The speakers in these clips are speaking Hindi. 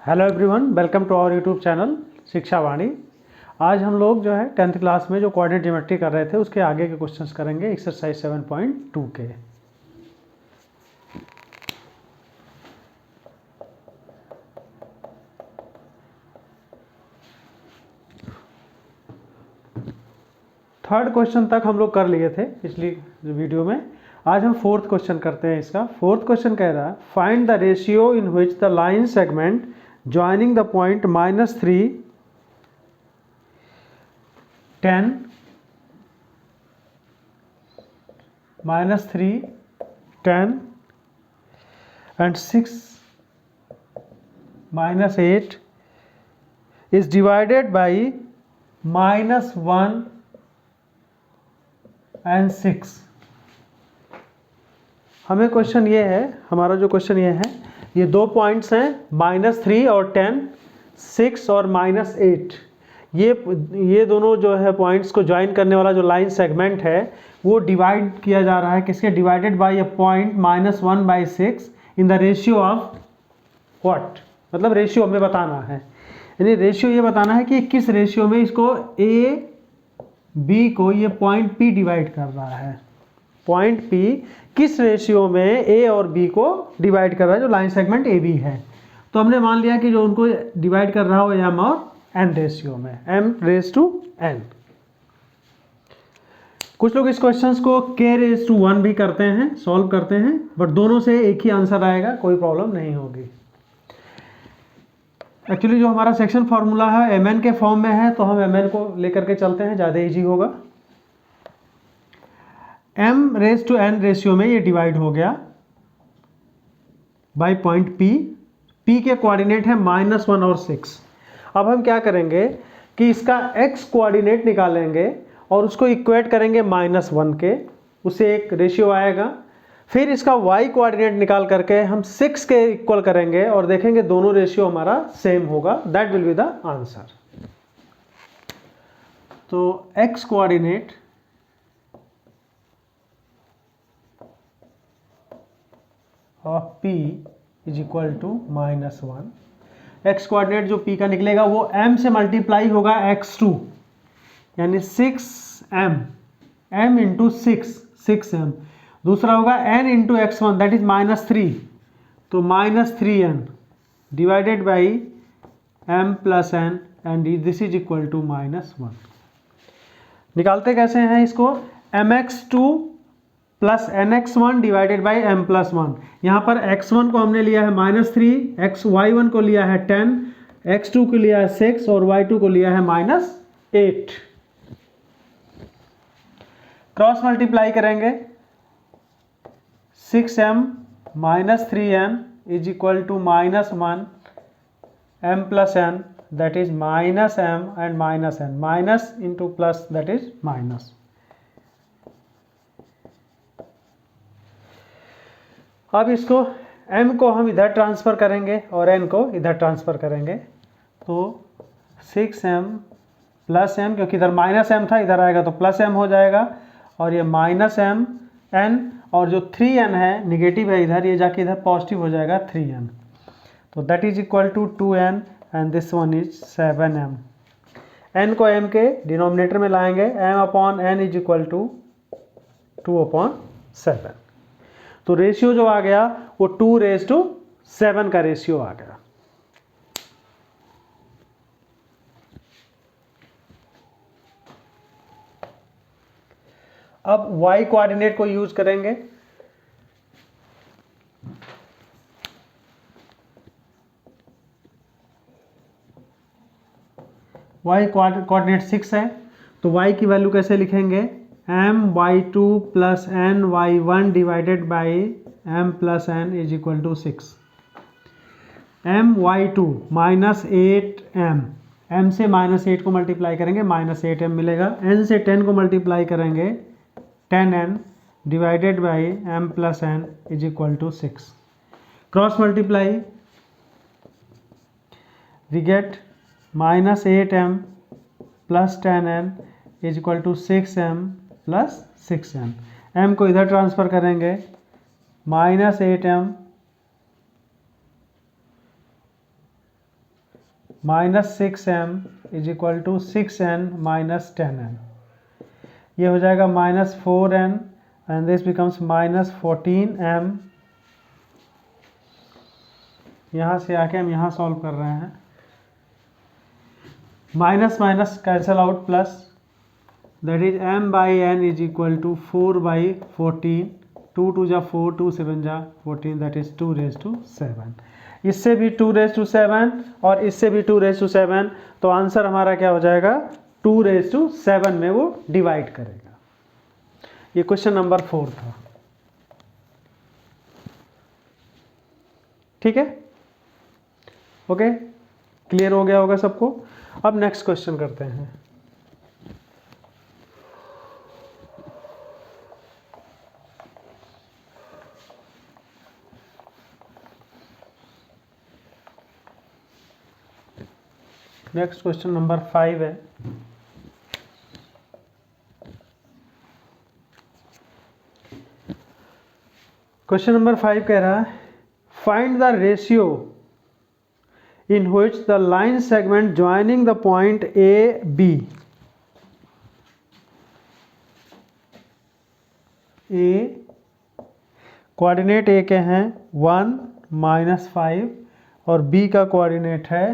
Hello everyone, welcome to our YouTube channel Shiksha Vani. आज हम लोग जो है 10th क्लास में जो कोऑर्डिनेट ज्योमेट्री कर रहे थे उसके आगे के क्वेश्चंस करेंगे एक्सरसाइज 7.2 के। थर्ड क्वेश्चन तक हम लोग कर लिए थे पिछली वीडियो में। आज हम फोर्थ क्वेश्चन करते हैं। इसका फोर्थ क्वेश्चन कह रहा है find the ratio in which the line segment joining the point -3, 10, -3, 10 and 6, -8 is divided by -1 and 6। हमें क्वेश्चन ये है, हमारा जो क्वेश्चन ये है, ये दो पॉइंट्स हैं -3 और 10, 6 और -8। ये दोनों जो है पॉइंट्स को ज्वाइन करने वाला जो लाइन सेगमेंट है वो डिवाइड किया जा रहा है किसके, divided by A point -1/6 in the ratio of what, मतलब रेशियो हमें बताना है। यानी रेशियो ये बताना है कि किस रेशियो में इसको ए बी को ये पॉइंट पी डिवाइड कर रहा है। पॉइंट पी किस रेशियो में ए और बी को डिवाइड कर रहा है, जो लाइन सेगमेंट ए बी है। तो हमने मान लिया कि जो उनको डिवाइड कर रहा हो एम और एन रेशियो में, m/n। कुछ लोग इस क्वेश्चंस को k/1 भी करते हैं, सॉल्व करते हैं, बट दोनों से एक ही आंसर आएगा, कोई प्रॉब्लम नहीं होगी। एक्चुअली जो हमारा सेक्शन फार्मूला है mn के फॉर्म में है, तो हम mn को लेकर के चलते हैं, ज़्यादा इजी होगा। m/n रेशियो में ये डिवाइड हो गया बाय पॉइंट p। p के कोऑर्डिनेट है -1 और 6। अब हम क्या करेंगे कि इसका x कोऑर्डिनेट निकालेंगे और उसको इक्वेट करेंगे -1 के, उससे एक रेशियो आएगा। फिर इसका y कोऑर्डिनेट निकाल करके हम 6 के इक्वल करेंगे और देखेंगे दोनों रेशियो हमारा सेम होगा। That will be the answer. तो x coordinate of p is equal to -1। x coordinate जो p का निकलेगा वो m से मल्टीप्लाई होगा x2, यानी 6m, m इंटू 6m। दूसरा होगा n into x1 that is -3, तो -3n divided by m plus n and this is equal to -1। निकालते कैसे हैं इसको, mx2 plus nx1 divided by m plus 1। यहाँ पर x1 को हमने लिया है -3, y1 को लिया है 10, x2 को लिया है 6 और y2 को लिया है -8। क्रॉस मल्टीप्लाई करेंगे, 6m -3n is equal to -1 m plus n that is -m and -n, minus into plus that is minus. अब इसको m को हम इधर ट्रांसफ़र करेंगे और n को इधर ट्रांसफ़र करेंगे, तो 6m प्लस m, क्योंकि इधर -m था, इधर आएगा तो प्लस m हो जाएगा, और ये -m n, और जो 3n है निगेटिव है इधर, ये जाके इधर पॉजिटिव हो जाएगा 3n, तो that is equal to 2n and this one is 7m। n को m के डिनोमिनेटर में लाएंगे, m/n इज इक्वल टू 2/7। तो रेशियो जो आ गया वो 2:7 का रेशियो आ गया। अब y कोऑर्डिनेट को यूज करेंगे। y कोऑर्डिनेट 6 है, तो y की वैल्यू कैसे लिखेंगे, my2 plus ny1 divided by m plus n is equal to 6। my2 -8m, m से -8 को मल्टीप्लाई करेंगे -8m मिलेगा, n से 10 को मल्टीप्लाई करेंगे 10n divided by m plus n is equal to 6। Cross multiply, we get -8m plus 10n is equal to 6m plus 6n। m को इधर ट्रांसफ़र करेंगे, -8m -6m is equal to 6n minus 10n। ये हो जाएगा -4n and this becomes -14m। यहाँ से आके हम यहाँ सॉल्व कर रहे हैं, minus minus cancel out plus, that is m/n is equal to 4/14, 2 2 जा 4, 2 7 जा 14, दैट इज 2�7। इससे भी 2�7 और इससे भी 2�7, तो आंसर हमारा क्या हो जाएगा, 2�7 में वो डिवाइड करेगा। ये क्वेश्चन नंबर 4 था। ठीक है, ओके, क्लियर हो गया होगा सबको। अब नेक्स्ट क्वेश्चन करते हैं। नेक्स्ट क्वेश्चन नंबर 5 है। क्वेश्चन नंबर 5 कह रहा है, find the ratio in which the line segment joining the point A B coordinate A के हैं 1 -5 और B का कोऑर्डिनेट है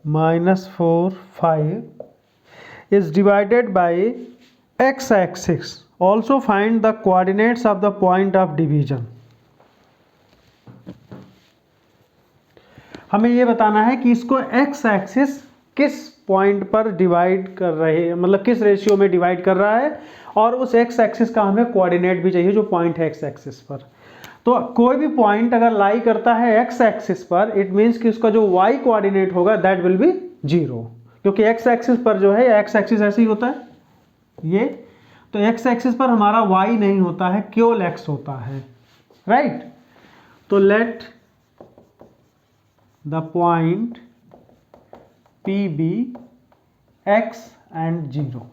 -4 5 is divided by x axis. Also find the coordinates of the point of division. हमें ये बताना है कि इसको x एक्सिस किस पॉइंट पर डिवाइड कर रहे हैं, मतलब किस रेशियो में डिवाइड कर रहा है, और उस x एक्सिस का हमें कोऑर्डिनेट भी चाहिए जो पॉइंट है x एक्सिस पर। तो कोई भी पॉइंट अगर लाई करता है x एक्सिस पर, इट मीन्स कि उसका जो y कोऑर्डिनेट होगा दैट विल बी 0, क्योंकि x एक्सिस पर जो है, x एक्सिस ऐसे ही होता है ये, तो x एक्सिस पर हमारा y नहीं होता है, केवल x होता है, राइट। तो late the point P be x and 0,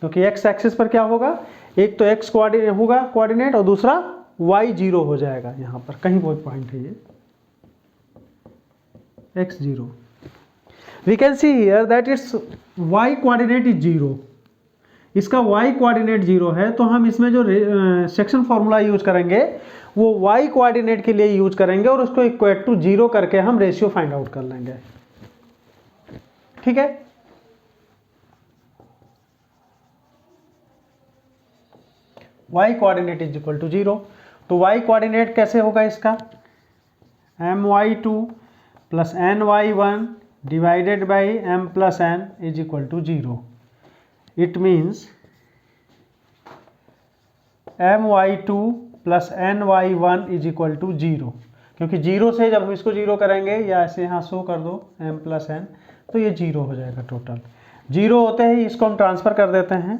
क्योंकि x एक्सिस पर क्या होगा, एक तो x कोऑर्डिनेट होगा कोऑर्डिनेट और दूसरा y 0 हो जाएगा। यहाँ पर कहीं वो पॉइंट है ये x 0, we can see here that it's y coordinate is 0, इसका y कोऑर्डिनेट 0 है, तो हम इसमें जो सेक्शन फॉर्मूला यूज करेंगे वो y कोऑर्डिनेट के लिए यूज करेंगे और उसको इक्वल टू 0 करके हम रेशियो फाइंड आउट कर लेंगे। ठीक है, y coordinate is equal to 0, तो y कोऑर्डिनेट कैसे होगा इसका, my2 plus ny1 divided by m plus n is equal to 0। It means my2 plus ny1 is equal to 0, क्योंकि 0 से जब हम इसको 0 करेंगे या ऐसे यहाँ शो कर दो m प्लस n, तो ये 0 हो जाएगा टोटल। 0 होते ही इसको हम ट्रांसफर कर देते हैं,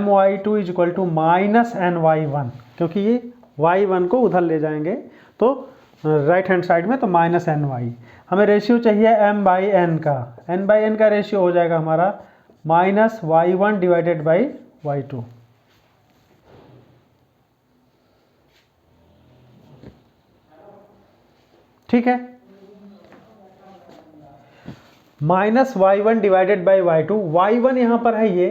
my2 is equal to minus ny1, क्योंकि ये y1 को उधर ले जाएंगे तो राइट हैंड साइड में, तो माइनस ny। हमें रेशियो चाहिए m/n का, n/n का रेशियो हो जाएगा हमारा minus y1 divided by y2। ठीक है, minus y1 divided by y2, y1 यहां पर है ये,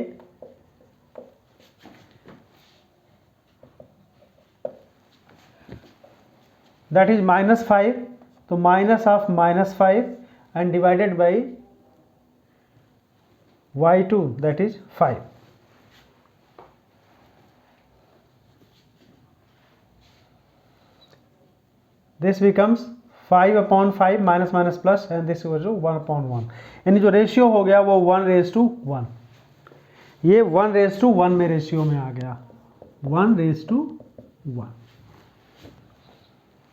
दैट इज -5, तो minus of -5 and divided by y2 that is 5। This becomes 5/5 minus minus plus and this equal to 1/1, यानी जो रेशियो हो गया वो 1:1, ये 1:1 में रेशियो में आ गया, 1:1।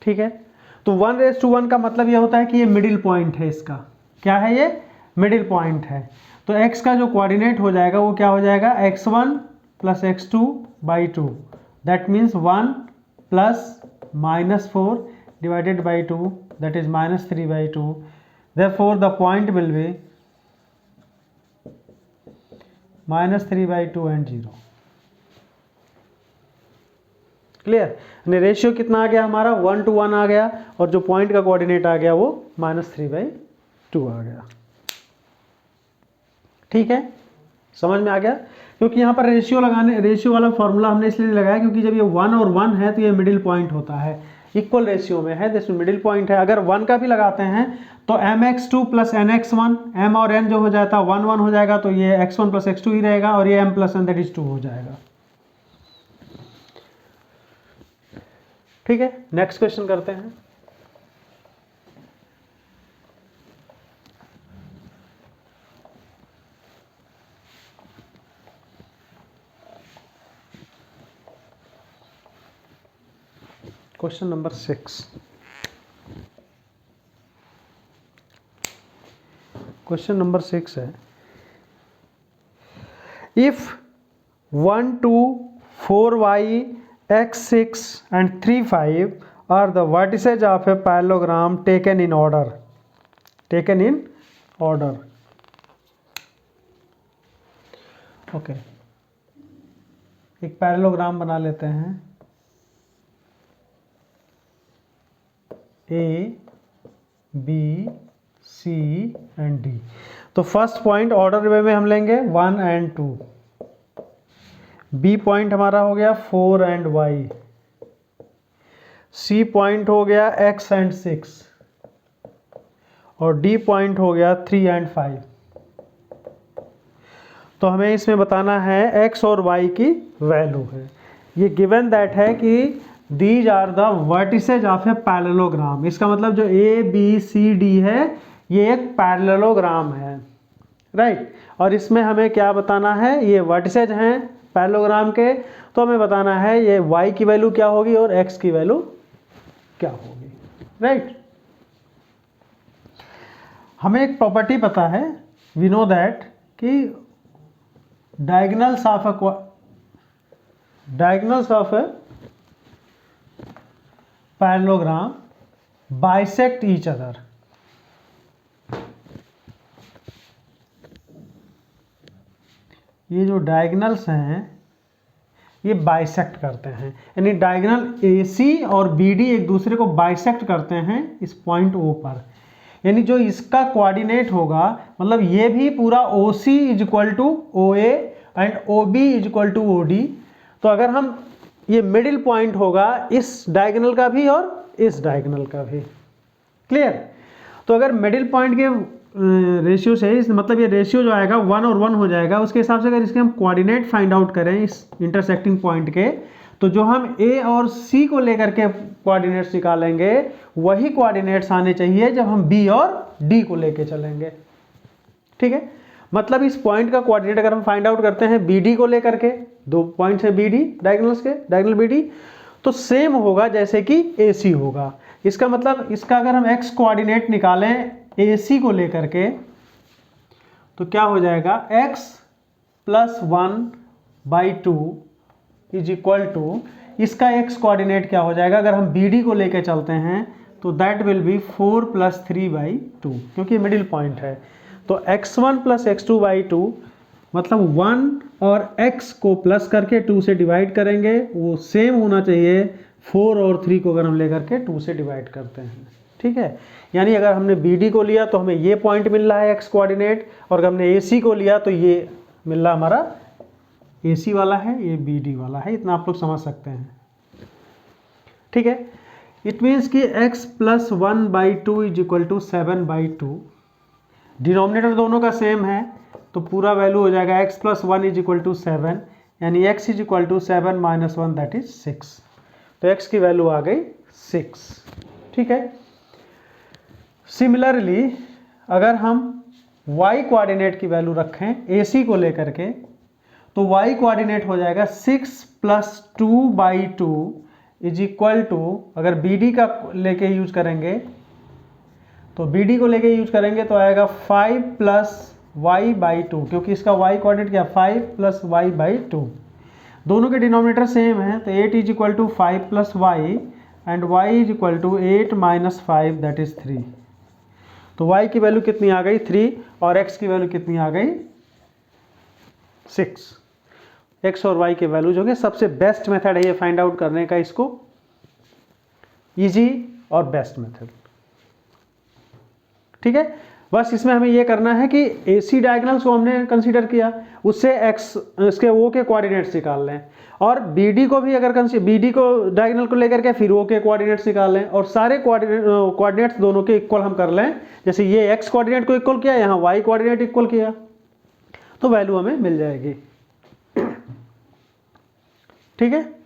ठीक है, तो 1:1 का मतलब ये होता है कि ये मिडिल पॉइंट है, इसका क्या है, ये मिडिल पॉइंट है। तो x का जो कोऑर्डिनेट हो जाएगा वो क्या हो जाएगा, x1 plus x2/2, that means 1 plus -4 divided by 2, that is -3/2, therefore the point will be -3/2 and 0। Clear. यानी रेशियो कितना आ गया हमारा 1 to 1 आ गया, और जो पॉइंट का कोऑर्डिनेट आ गया वो -3/2 आ गया। ठीक है, समझ में आ गया। क्योंकि यहाँ पर रेशियो वाला फॉर्मूला हमने इसलिए लगाया क्योंकि जब ये 1 और 1 है तो ये मिडिल पॉइंट होता है, इक्वल रेशियो में है, जिसमें मिडिल पॉइंट है। अगर 1 का भी लगाते हैं तो mx2 + nx1, m और n जो हो जाता है 1 1 हो जाएगा, तो ये x1 + x2 ही रहेगा, और ये m + n दैट इज 2 हो जाएगा। ठीक है, नेक्स्ट क्वेश्चन करते हैं। Question number 6। क्वेश्चन नंबर 6 है, if 1 2 4y x6 and 3 5 are the vertices of a parallelogram taken in order, okay. एक पैरेललोग्राम बना लेते हैं, A B C and D। तो फर्स्ट पॉइंट ऑर्डर वे में हम लेंगे 1 and 2, B पॉइंट हमारा हो गया 4 and Y, C पॉइंट हो गया X and 6, और D पॉइंट हो गया 3 and 5। तो हमें इसमें बताना है X और Y की वैल्यू है। ये गिवन दैट है कि these are the vertices of a parallelogram. इसका मतलब जो A B C D है ये एक पैरेललोग्राम है, राइट। और इसमें हमें क्या बताना है, ये वर्टिसेज हैं पैरेललोग्राम के, तो हमें बताना है ये Y की वैल्यू क्या होगी और X की वैल्यू क्या होगी, राइट। हमें एक प्रॉपर्टी पता है, वी नो दैट कि diagonals of a parallelogram bisect each other। ये जो डायगोनल्स हैं ये बाइसेक्ट करते हैं, यानी डायगोनल AC और BD एक दूसरे को बाइसेक्ट करते हैं इस पॉइंट O पर। यानी जो इसका कोऑर्डिनेट होगा, मतलब ये भी पूरा OC = OA and OB = OD। तो अगर हम ये मिडिल पॉइंट होगा इस डायगोनल का भी और इस डायगोनल का भी, क्लियर। तो अगर मिडिल पॉइंट के रेशियो से, मतलब ये रेशियो जो आएगा 1 और 1 हो जाएगा, उसके हिसाब से अगर इसके हम कोऑर्डिनेट फाइंड आउट करें इस इंटरसेक्टिंग पॉइंट के, तो जो हम A और C को लेकर के कोऑर्डिनेट्स निकालेंगे वही कोऑर्डिनेट्स आने चाहिए जब हम B और D को लेके चलेंगे। ठीक है, मतलब इस पॉइंट का कोऑर्डिनेट अगर हम फाइंड आउट करते हैं BD को लेकर के, दो पॉइंट्स है BD डायगोनल्स के, डायगोनल BD, तो सेम होगा जैसे कि AC होगा। इसका मतलब इसका अगर हम X कोऑर्डिनेट निकालें AC को लेकर के तो क्या हो जाएगा, X + 1/2 = इसका X कोऑर्डिनेट क्या हो जाएगा, अगर हम BD को लेकर चलते हैं तो दैट विल बी 4 + 3/2, क्योंकि मिडिल पॉइंट है। तो x1 + x2/2 मतलब 1 और x को प्लस करके 2 से डिवाइड करेंगे, वो सेम होना चाहिए 4 और 3 को अगर हम लेकर के 2 से डिवाइड करते हैं। ठीक है, यानी अगर हमने BD को लिया तो हमें ये पॉइंट मिल रहा है x कोऑर्डिनेट, और अगर हमने AC को लिया तो ये मिल रहा हमारा AC वाला है, ये BD वाला है। इतना आप लोग समझ सकते हैं। ठीक है, इट मीन्स कि x + 1/2 = 7/2। डिनोमिनेटर दोनों का सेम है तो पूरा वैल्यू हो जाएगा x + 1 = 7, यानी x = 7 - 1 दैट इज 6। तो x की वैल्यू आ गई 6। ठीक है, सिमिलरली अगर हम y कोऑर्डिनेट की वैल्यू रखें AC को लेकर के, तो y कोऑर्डिनेट हो जाएगा 6 + 2/2 = अगर BD का लेके यूज करेंगे तो BD को लेके यूज करेंगे तो आएगा 5 + y/2, क्योंकि इसका y कोऑर्डिनेट क्या 5 + y/2। दोनों के डिनोमिनेटर सेम है, तो 8 = 5 + y and y = 8 - 5 that is 3। तो y की वैल्यू कितनी आ गई 3 और x की वैल्यू कितनी आ गई 6। एक्स और वाई के वैल्यूज होंगे। सबसे बेस्ट मेथड है ये फाइंड आउट करने का, इसको इजी और बेस्ट मेथड। ठीक है, बस इसमें हमें ये करना है कि AC डायगोनल्स को हमने कंसीडर किया, उससे एक्स इसके ओ के कोऑर्डिनेट्स निकाल लें, और BD को भी अगर BD को डायगोनल को लेकर के फिर ओ के कोऑर्डिनेट्स निकाल लें, और सारे कोऑर्डिनेट्स दोनों के इक्वल हम कर लें। जैसे ये एक्स कोऑर्डिनेट को इक्वल किया, यहाँ वाई कोऑर्डिनेट इक्वल किया, तो वैल्यू हमें मिल जाएगी। ठीक है,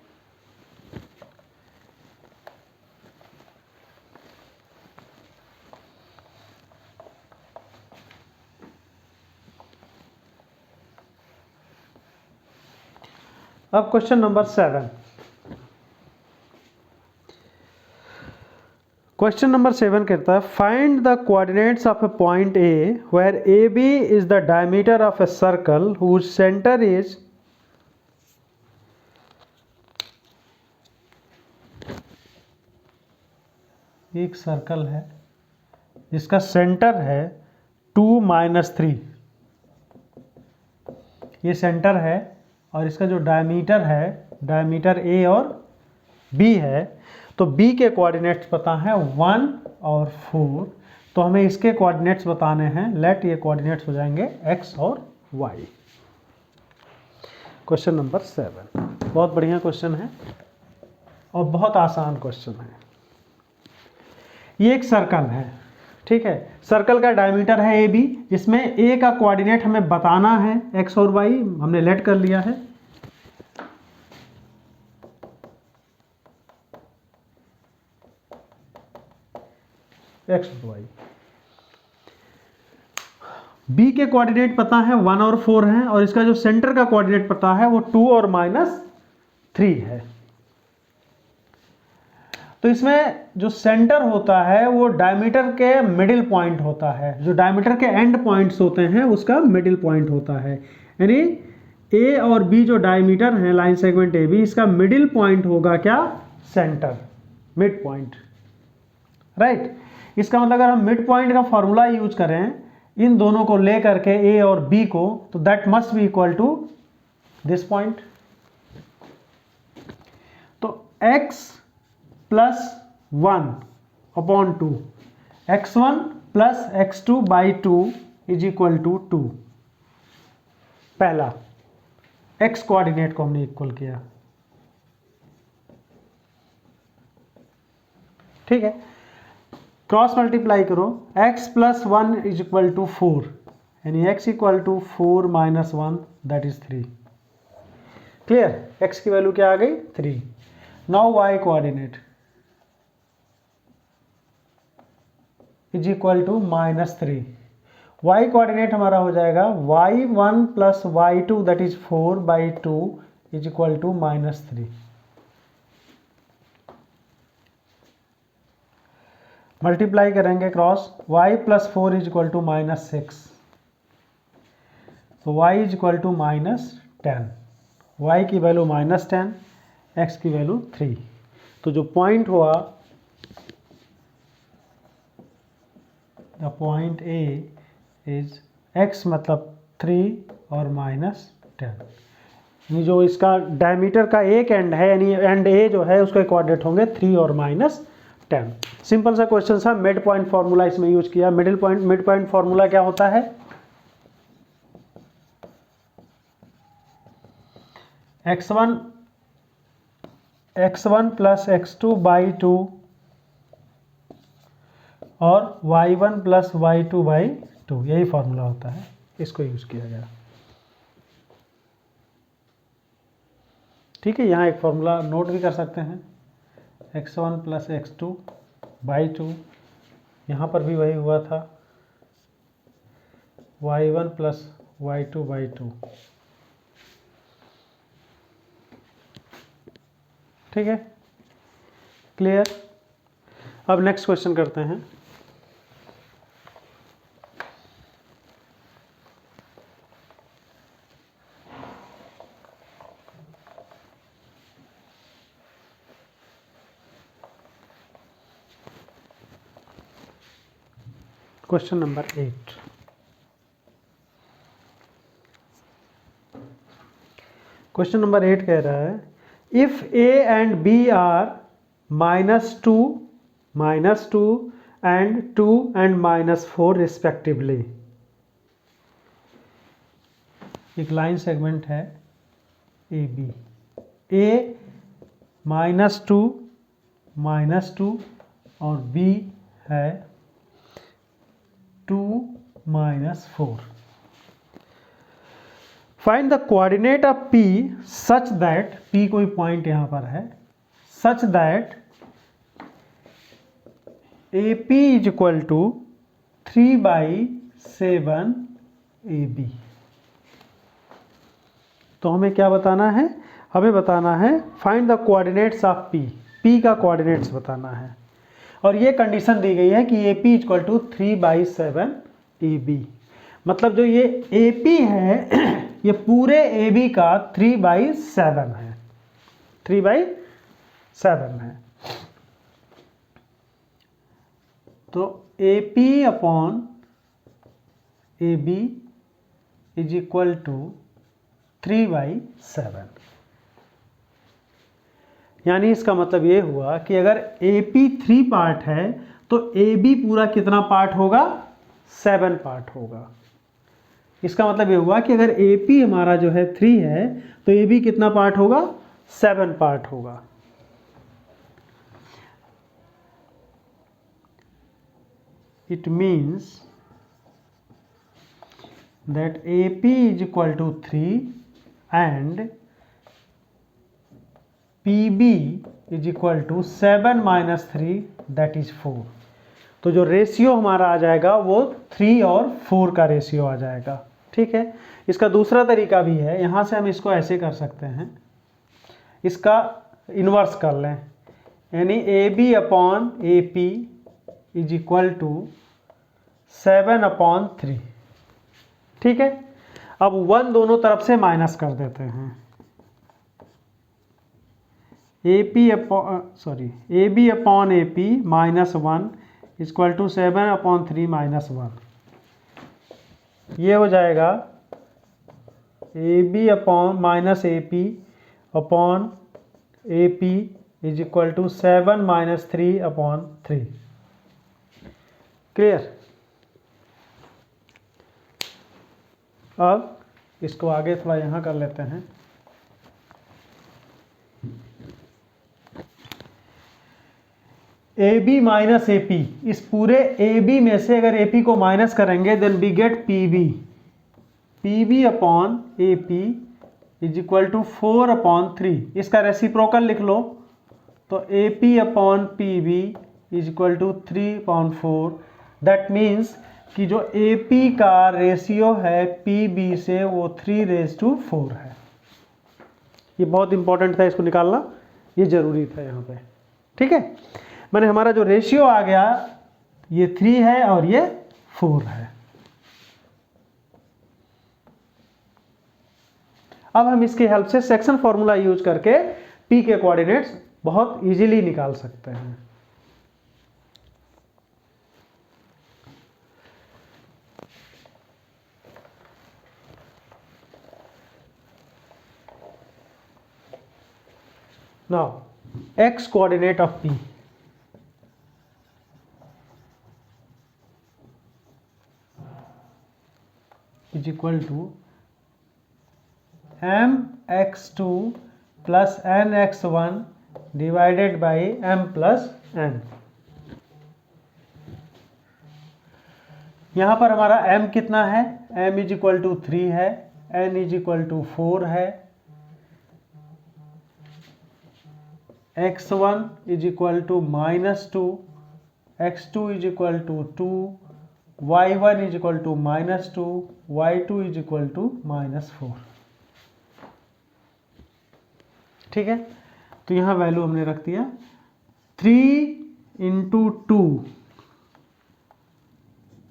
अब क्वेश्चन नंबर 7। क्वेश्चन नंबर 7 कहता है find the coordinates of a point A where AB is the diameter of a circle whose centre is एक सर्कल है जिसका सेंटर है 2 - 3, ये सेंटर है, और इसका जो डायमीटर है, डायमीटर A और B है, तो B के कोऑर्डिनेट्स पता है 1 और 4, तो हमें इसके कोऑर्डिनेट्स बताने हैं। लेट ये कोऑर्डिनेट्स हो जाएंगे x और y। क्वेश्चन नंबर 7 बहुत बढ़िया क्वेश्चन है और बहुत आसान क्वेश्चन है। ये एक सर्कल है, ठीक है, सर्कल का डायमीटर है AB, जिसमें A का कोऑर्डिनेट हमें बताना है x और y, हमने लेट कर लिया है। x और y, B के कोऑर्डिनेट पता है 1 और 4 हैं, और इसका जो सेंटर का कोऑर्डिनेट पता है वो 2 और -3 है। तो इसमें जो सेंटर होता है वो डायमीटर के मिडिल पॉइंट होता है, जो डायमीटर के एंड पॉइंट्स होते हैं उसका मिडिल पॉइंट होता है, यानी A और B जो डायमीटर है लाइन सेगमेंट AB, इसका मिडिल पॉइंट होगा क्या, सेंटर, मिड पॉइंट, राइट। इसका मतलब अगर हम मिड पॉइंट का फॉर्मूला यूज करें इन दोनों को ले करके A और B को, तो that must be equal to this point. तो x + 1 upon 2, x1 + x2 by 2 is equal to 2। पहला x कोऑर्डिनेट को हमने इक्वल किया, ठीक है, क्रॉस मल्टीप्लाई करो, x + 1 इज इक्वल टू 4, यानी x इक्वल to 4 - 1 that is 3। Clear, x की वैल्यू क्या आ गई, 3। Now y coordinate is equal to -3, y coordinate हमारा हो जाएगा y1 + y2 that is 4 by 2 is equal to -3। Multiply करेंगे cross, y + 4 is equal to -6, तो y is equal to -10, y की वैल्यू -10, x की वैल्यू 3। तो जो पॉइंट हुआ, the point A is x मतलब 3 और -10, ये जो इसका डायमीटर का एक एंड है, यानी एंड A जो है उसके कोऑर्डिनेट होंगे 3 और -10। सिंपल सा क्वेश्चन था, मिड पॉइंट फॉर्मूला इसमें यूज किया। मिड पॉइंट फॉर्मूला क्या होता है, x1 + x2 by 2 और y1 + y2 by 2, यही फॉर्मूला होता है, इसको यूज किया गया। ठीक है, यहाँ एक फॉर्मूला नोट भी कर सकते हैं, x1 + x2 by 2, यहाँ पर भी वही हुआ था, y1 + y2 by 2। ठीक है, क्लियर। अब नेक्स्ट क्वेश्चन करते हैं। Question number 8। क्वेश्चन नंबर 8 कह रहा है if A and B are -2 and 2 and -4 respectively. एक लाइन सेगमेंट है ए बी, ए -2 और बी है 2 -4। Find the coordinate of P such that, P कोई पॉइंट यहां पर है, such that AP is equal to 3/7 AB। तो हमें क्या बताना है? हमें बताना है find the coordinates of P, P का कोऑर्डिनेट्स बताना है। और ये कंडीशन दी गई है कि AP इक्वल टू 3/7 AB। मतलब जो ये AP है ये पूरे AB का 3/7 है, 3/7 है। तो AP upon AB is equal to 3/7। यानी इसका मतलब ये हुआ कि अगर AP 3 पार्ट है तो AB पूरा कितना पार्ट होगा? 7 पार्ट होगा। इसका मतलब ये हुआ कि अगर AP हमारा जो है 3 है तो AB कितना पार्ट होगा? 7 पार्ट होगा। It means that AP is equal to 3 and PB is equal to 7 minus 3 that is 4। तो जो रेशियो हमारा आ जाएगा वो 3 और 4 का रेशियो आ जाएगा। ठीक है, इसका दूसरा तरीका भी है, यहाँ से हम इसको ऐसे कर सकते हैं, इसका इन्वर्स कर लें, यानी AB upon AP is equal to 7/3। ठीक है, अब 1 दोनों तरफ से माइनस कर देते हैं। AB upon AP -1 equal to 7/3 -1। ये हो जाएगा AB upon -AP upon AP is equal to 7 - 3/3। Clear? अब इसको आगे थोड़ा यहाँ कर लेते हैं। AB माइनस AP, इस पूरे AB में से अगर AP को माइनस करेंगे then we get PB upon AP is equal to 4/3। इसका रेसिप्रोकल लिख लो तो AP upon PB is equal to 3/4। That means कि जो AP का रेशियो है PB से वो 3/4 है। ये बहुत इंपॉर्टेंट था, इसको निकालना ये जरूरी था यहाँ पे। ठीक है, मैंने हमारा जो रेशियो आ गया ये 3 है और ये 4 है। अब हम इसकी हेल्प से सेक्शन फॉर्मूला यूज करके P के कोऑर्डिनेट्स बहुत इजीली निकाल सकते हैं। Now, x coordinate of P is equal to mx2 plus nx1 divided by m plus n। यहाँ पर हमारा m कितना है? m इज इक्वल टू 3 है, n इज इक्वल टू 4 है, x1 is equal to -2, x2 is equal to 2, y1 is equal to -2, y2 is equal to -4। ठीक है, तो यहाँ वैल्यू हमने रख दिया 3 × 2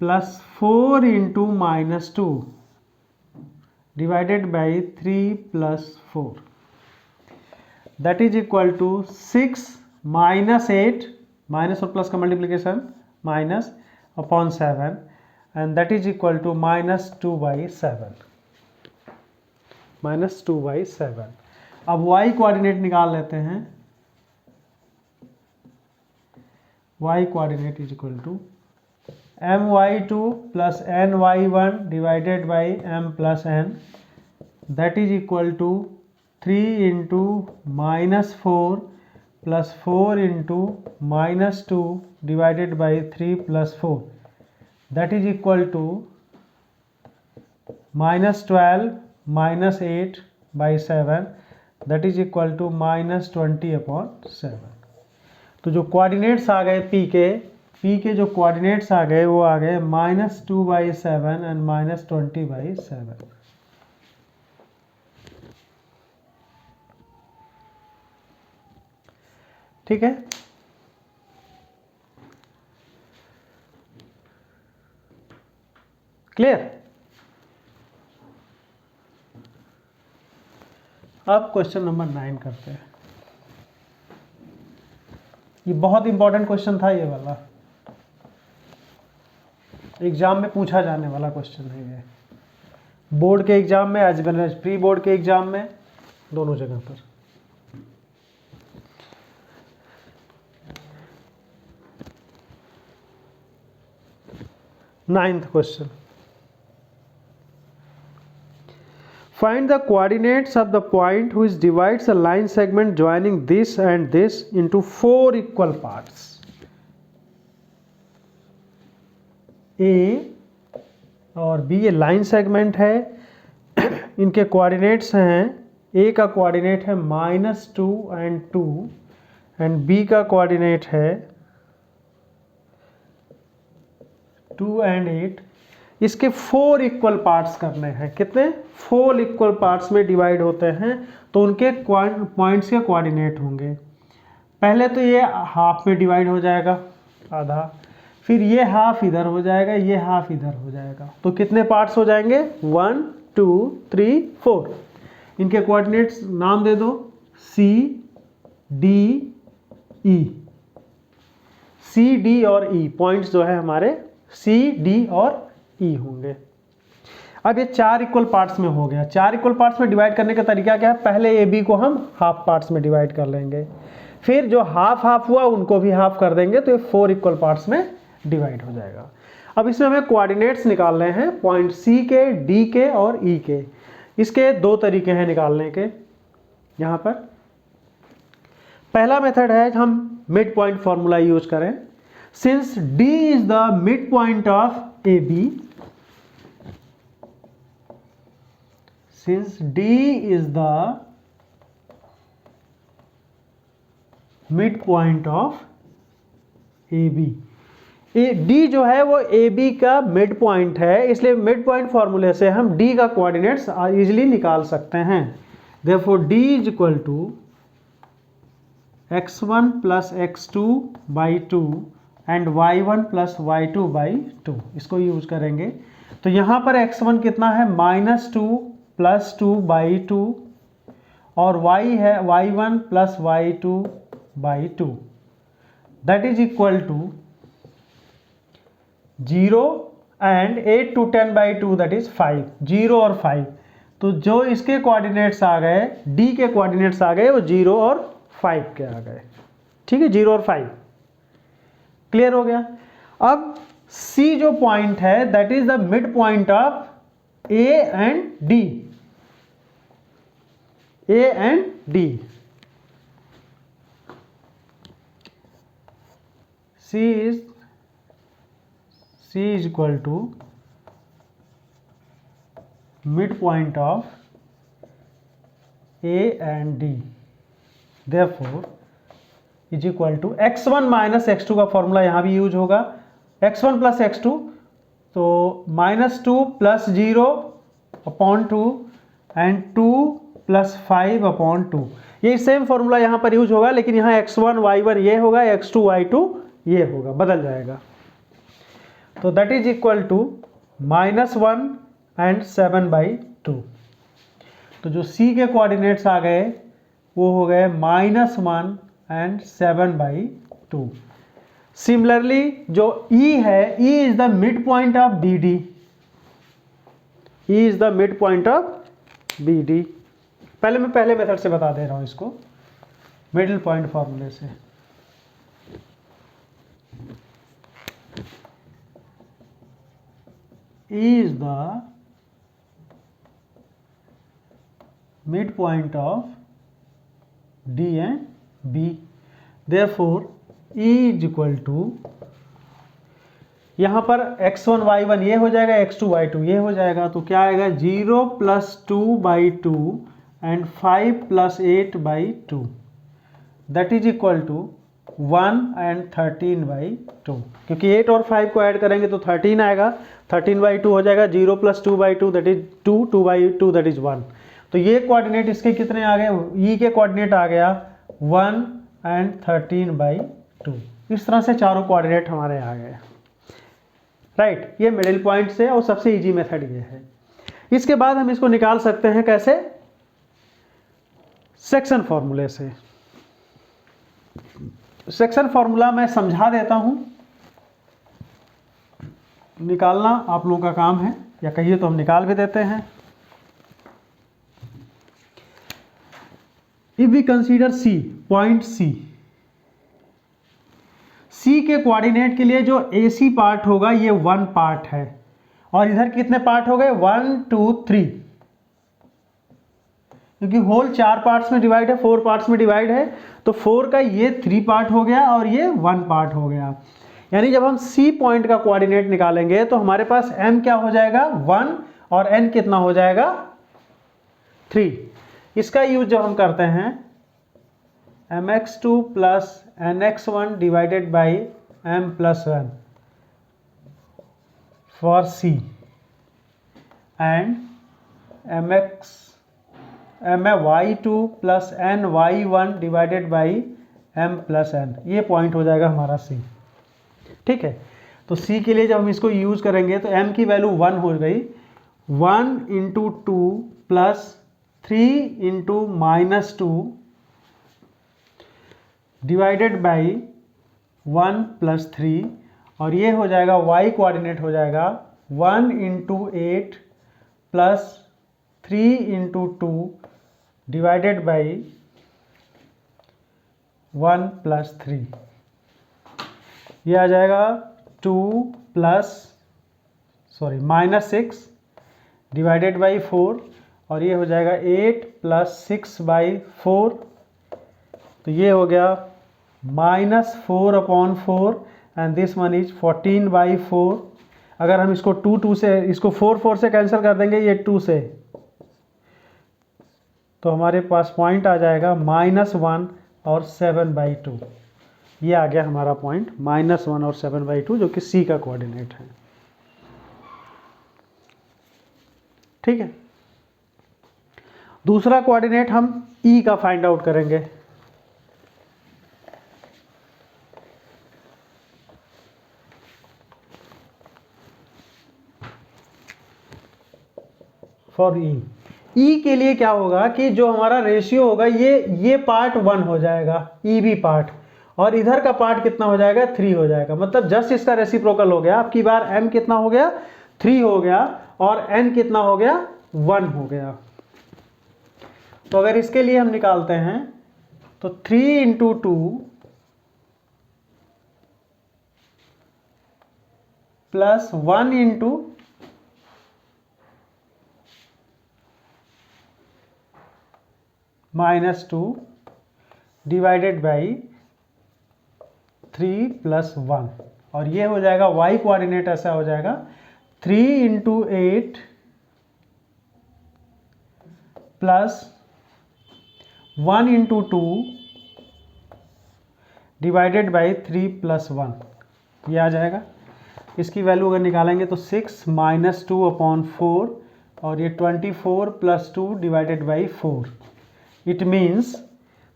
plus 4 × -2 divided by 3 + 4 that is equal to 6 - 8 minus और प्लस का multiplication minus upon 7 and that is equal to -2/7 -2/7। अब y कोऑर्डिनेट निकाल लेते हैं। y coordinate is equal to my2 plus ny1 divided by m plus n, that is equal to 3 into -4 plus 4 into -2 divided by 3 plus 4, that is equal to -12 -8/7, that is equal to -20/7। तो जो कोऑर्डिनेट्स आ गए p के जो कोऑर्डिनेट्स आ गए वो आ गए -2/7 एंड -20/7। ठीक है, क्लियर। अब क्वेश्चन नंबर 9 करते हैं। ये बहुत इंपॉर्टेंट क्वेश्चन था, ये वाला एग्जाम में पूछा जाने वाला क्वेश्चन है ये, बोर्ड के एग्जाम में as well as pre board के एग्जाम में, दोनों जगह पर। Ninth question, find the coordinates of the point which divides a line segment joining this and this into 4 equal parts. A और B ये लाइन सेगमेंट है, इनके कोऑर्डिनेट्स हैं, A का कोऑर्डिनेट है -2 and 2 एंड B का कोऑर्डिनेट है 2 and 8। इसके 4 इक्वल पार्ट्स करने हैं। कितने? 4 इक्वल पार्ट्स में डिवाइड होते हैं, तो उनके पॉइंट्स के कोऑर्डिनेट होंगे। पहले तो ये हाफ में डिवाइड हो जाएगा, आधा, फिर ये हाफ इधर हो जाएगा, ये हाफ इधर हो जाएगा, तो कितने पार्ट्स हो जाएंगे? 1 2 3 4। इनके कोऑर्डिनेट्स नाम दे दो, C D E। C D और E पॉइंट्स जो है हमारे C D और E होंगे। अब ये 4 इक्वल पार्ट्स में हो गया। 4 इक्वल पार्ट्स में डिवाइड करने का तरीका क्या है? पहले ए बी को हम हाफ पार्ट्स में डिवाइड कर लेंगे, फिर जो हाफ हाफ हुआ उनको भी हाफ कर देंगे, तो ये 4 इक्वल पार्ट्स में डिवाइड हो जाएगा। अब इसमें हमें कोऑर्डिनेट्स निकालने हैं, पॉइंट C के, D के और E के। इसके 2 तरीके हैं निकालने के। यहाँ पर पहला मेथड है हम मिड पॉइंट फॉर्मूला यूज करें। Since D is the mid point of AB, since D is the midpoint of AB, D जो है वो AB का मिड पॉइंट है, इसलिए मिड पॉइंट फॉर्मूले से हम D का कोऑर्डिनेट्स इजीली निकाल सकते हैं। Therefore D is equal to x1 plus x2 by 2 and y1 plus y2 by 2। इसको यूज करेंगे, तो यहाँ पर x1 कितना है? -2 प्लस 2 बाई 2, और y है y1 plus y2 by 2, that is equal to 0 and 8 to 10 by 2 that is 5। 0 और 5, तो जो इसके कोऑर्डिनेट्स आ गए, D के कोऑर्डिनेट्स आ गए वो 0 और 5 के आ गए। ठीक है, 0 और 5 क्लियर हो गया। अब C जो पॉइंट है that is the mid point of A and D, A and D। C is equal to midpoint of A and D, therefore is equal to x1 minus x2 का फॉर्मूला यहाँ भी यूज होगा, x1 plus x2, तो -2 plus 0 upon 2 and 2 plus 5 upon 2। ये सेम फॉर्मूला यहाँ पर यूज होगा, लेकिन यहाँ x1 y1 ये होगा, x2 y2 ये होगा, बदल जाएगा। तो that is equal to -1 and 7/2। तो जो C के कोऑर्डिनेट्स आ गए वो हो गए -1 एंड 7/2। सिमिलरली जो E है, E is the mid point of BD, E is the mid point of BD। मैं पहले मेथड से बता दे रहा हूँ इसको, मिडिल पॉइंट फॉर्मूले से। E is the midpoint of D and B. Therefore, E is equal to, यहाँ पर x1 y1 ये हो जाएगा, x2 y2 ये हो जाएगा, तो क्या आएगा 0 + 2/2 and 5 + 8/2 that is equal to 1 and 13/2, क्योंकि 8 और 5 को ऐड करेंगे तो 13 आएगा, 13/2 हो जाएगा, 0 + 2/2 दैट इज 2, 2/2 दैट इज 1। तो ये कोऑर्डिनेट इसके कितने आ गए, ई के कोऑर्डिनेट आ गया 1 एंड 13/2। इस तरह से चारों कोऑर्डिनेट हमारे आ गए, राइट। ये मिडिल पॉइंट से और सबसे इजी मेथड ये है। इसके बाद हम इसको निकाल सकते हैं कैसे, सेक्शन फॉर्मूले से। सेक्शन फॉर्मूला मैं समझा देता हूं, निकालना आप लोगों का काम है, या कहिए तो हम निकाल भी देते हैं। If we consider C, point C के कोऑर्डिनेट के लिए जो AC पार्ट होगा ये 1 पार्ट है, और इधर कितने पार्ट हो गए 1 2 3, क्योंकि होल 4 पार्ट्स में डिवाइड है, 4 पार्ट्स में डिवाइड है, तो 4 का ये 3 पार्ट हो गया और ये 1 पार्ट हो गया। यानी जब हम C पॉइंट का कोऑर्डिनेट निकालेंगे तो हमारे पास M क्या हो जाएगा 1 और N कितना हो जाएगा 3। इसका यूज जब हम करते हैं mx2 + nx1 divided by m + 1 for C and my2 + ny1 divided by m + n, ये पॉइंट हो जाएगा हमारा C। ठीक है, तो C के लिए जब हम इसको यूज करेंगे तो m की वैल्यू 1 हो गई, 1 × 2 + 3 × -2 डिवाइडेड बाई 1 + 3, और ये हो जाएगा y कोऑर्डिनेट हो जाएगा 1 × 8 + 3 × 2 डिवाइडेड बाई 1 + 3, ये आ जाएगा -6 डिवाइडेड बाई 4, और ये हो जाएगा 8 + 6/4, तो ये हो गया -4/4 एंड दिस वन इज 14/4। अगर हम इसको 2 से, इसको 4 से कैंसिल कर देंगे, ये 2 से, तो हमारे पास पॉइंट आ जाएगा -1 और 7/2। ये आ गया हमारा पॉइंट -1 और 7/2, जो कि C का कोऑर्डिनेट है। ठीक है, दूसरा कोऑर्डिनेट हम E का फाइंड आउट करेंगे। फॉर E के लिए क्या होगा कि जो हमारा रेशियो होगा ये पार्ट 1 हो जाएगा, EB पार्ट, और इधर का पार्ट कितना हो जाएगा 3 हो जाएगा, मतलब जस्ट इसका रेसिप्रोकल हो गया। अब की बार M कितना हो गया 3 हो गया, और N कितना हो गया 1 हो गया। तो अगर इसके लिए हम निकालते हैं तो 3 × 2 + 1 × -2 डिवाइडेड बाई 3 + 1, और ये हो जाएगा y कोऑर्डिनेट ऐसा हो जाएगा 3 × 8 + 1 × 2 डिवाइडेड बाई 3 + 1, ये आ जाएगा। इसकी वैल्यू अगर निकालेंगे तो 6 - 2/4, और ये 24 + 2 divided by 4। It means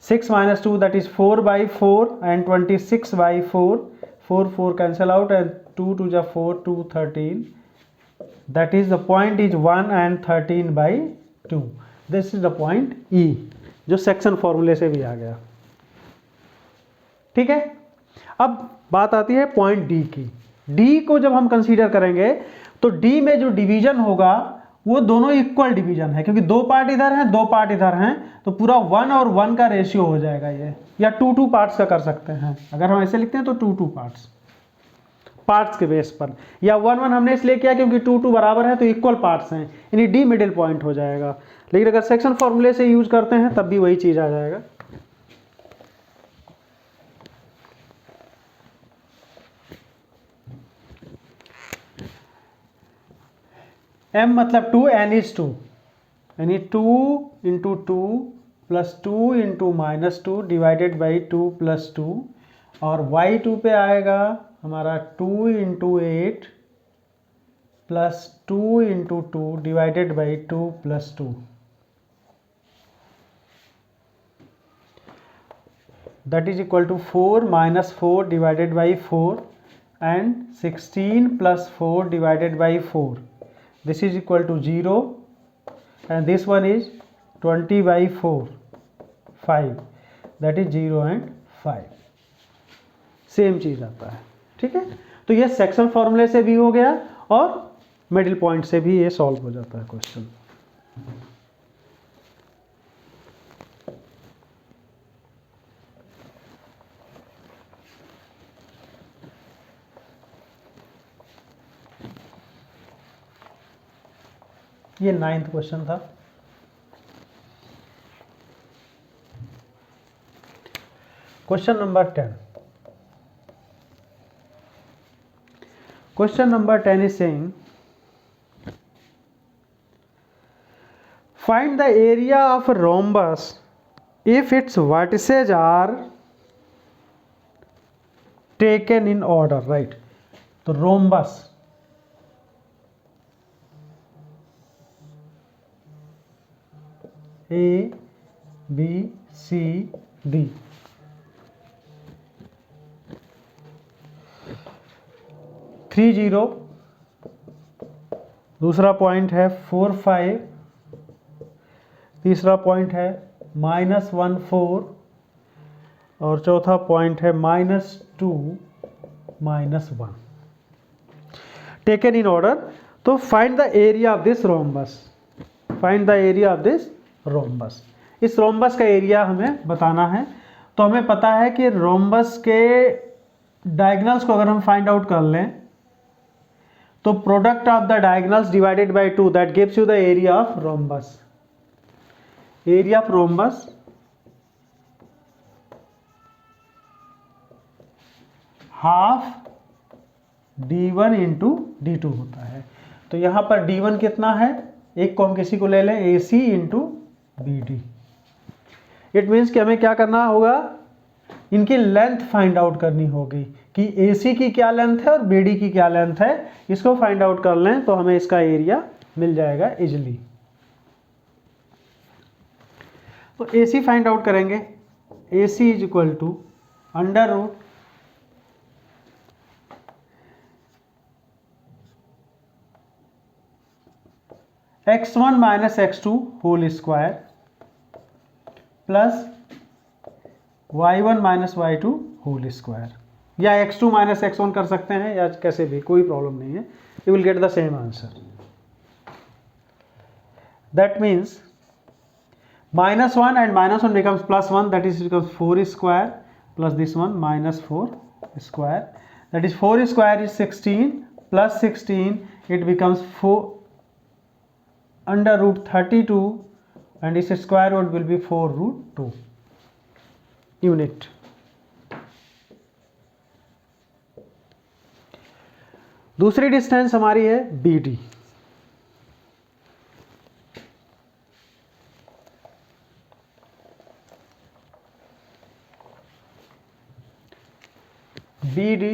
6 - 2 that is 4/4 and 26/4, 4 cancel out and 2 × 2 = 4, 2 13, that is the point is 1 and 13/2। This is the point E, जो सेक्शन फॉर्मूले से भी आ गया। ठीक है, अब बात आती है पॉइंट D की। D को जब हम कंसीडर करेंगे तो D में जो डिवीजन होगा वो दोनों इक्वल डिवीजन है, क्योंकि 2 पार्ट इधर हैं 2 पार्ट इधर हैं, तो पूरा 1 और 1 का रेशियो हो जाएगा ये, या 2 पार्ट्स का कर सकते हैं। अगर हम ऐसे लिखते हैं तो 2 पार्ट्स के बेस पर, या 1 हमने इसलिए किया क्योंकि 2 बराबर है तो इक्वल पार्ट्स हैं, यानी डी मिडिल पॉइंट हो जाएगा। लेकिन अगर सेक्शन फॉर्मूले से यूज करते हैं तब भी वही चीज आ जाएगा। m मतलब 2, n इज 2, यानी 2 into 2 plus 2 into minus 2 divided by 2 plus 2, और y2 पे आएगा हमारा 2 into 8 plus 2 into 2 divided by 2 plus 2, that is equal to 4 minus 4 divided by 4 and 16 plus 4 divided by 4. This is equal to 0 and this one is 20 by 4, 5, that is 0 and 5. Same चीज आता है, ठीक है। तो ये सेक्शन फॉर्मूले से भी हो गया और मिडिल पॉइंट से भी ये सॉल्व हो जाता है क्वेश्चन। ये 9th क्वेश्चन था। Question number 10। Question number 10 is saying, find the area of a rhombus if its vertices are taken in order, right? तो rhombus A, B, C, D, three 0, दूसरा पॉइंट है 4 5, तीसरा पॉइंट है -1 4, और चौथा पॉइंट है -2 -1, टेकन इन ऑर्डर। तो find the area of this rhombus, find the area of this rhombus. इस रोम्बस का एरिया हमें बताना है। तो हमें पता है कि रोम्बस के डायगोनल्स को अगर हम फाइंड आउट कर लें तो product of the diagonals divided by 2, that gives you the area of rhombus. Area of rhombus half d1 into d2 होता है। तो यहां पर d1 कितना है, एक को हम किसी को ले लें AC into BD। It means कि हमें क्या करना होगा, इनकी लेंथ फाइंड आउट करनी होगी कि AC की क्या लेंथ है और BD की क्या लेंथ है। इसको फाइंड आउट कर लें तो हमें इसका एरिया मिल जाएगा इजिली। तो AC फाइंड आउट करेंगे, AC is equal to under root x1 minus x2 whole square plus y1 minus y2 whole square, या x2 माइनस x1 कर सकते हैं, या कैसे भी, कोई प्रॉब्लम नहीं है। You will get the same answer. That means -1 and -1 becomes +1, that is becomes 4 square plus this one -4 square, that is 4 square is 16 plus 16, it becomes 4 under root 32 and its square root will be 4 root 2 unit. दूसरी डिस्टेंस हमारी है BD। BD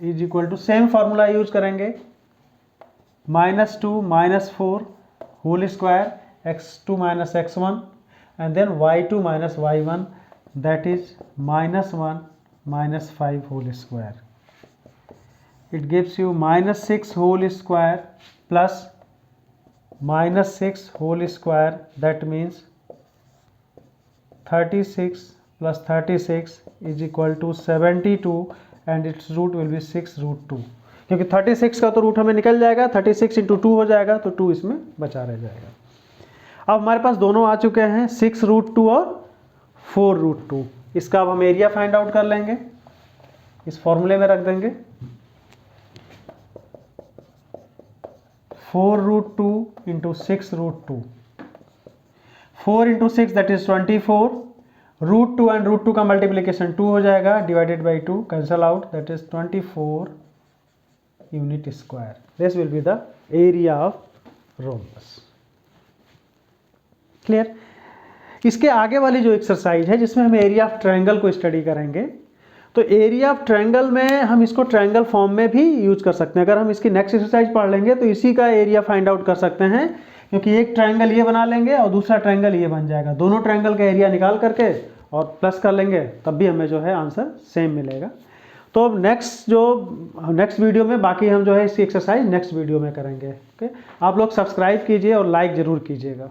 is equal to, same formula use करेंगे, -2 -4 whole square x2 minus x1 and then y2 minus y1, that is -1 minus 5 whole square. It gives you -6 whole square plus -6 whole square, that means 36 plus 36 is equal to 72 and its root will be 6 root 2. क्योंकि 36 का तो रूट हमें निकल जाएगा, 36 × 2 हो जाएगा, तो 2 इसमें बचा रह जाएगा। अब हमारे पास दोनों आ चुके हैं, 6√2 और 4√2। इसका अब हम एरिया फाइंड आउट कर लेंगे, इस फॉर्मूले में रख देंगे। 4√2 × 6√2, 4 × 6 दैट इज 24, √2 एंड √2 का मल्टीप्लीकेशन 2 हो जाएगा, divided by 2 cancel out, that is 24 unit square. This will be the area of rhombus. Clear? इसके आगे वाली जो एक्सरसाइज है जिसमें हम एरिया ऑफ ट्रायंगल को स्टडी करेंगे, तो एरिया ऑफ ट्रायंगल में हम इसको ट्रायंगल फॉर्म में भी यूज कर सकते हैं। अगर हम इसकी नेक्स्ट एक्सरसाइज पढ़ लेंगे तो इसी का एरिया फाइंड आउट कर सकते हैं, क्योंकि एक ट्रायंगल ये बना लेंगे और दूसरा ट्रायंगल ये बन जाएगा। दोनों ट्रायंगल का एरिया निकाल करके और प्लस कर लेंगे, तब भी हमें जो है आंसर सेम मिलेगा। तो अब नेक्स्ट वीडियो में बाकी हम जो है इसकी एक्सरसाइज नेक्स्ट वीडियो में करेंगे। ओके, आप लोग सब्सक्राइब कीजिए और लाइक ज़रूर कीजिएगा।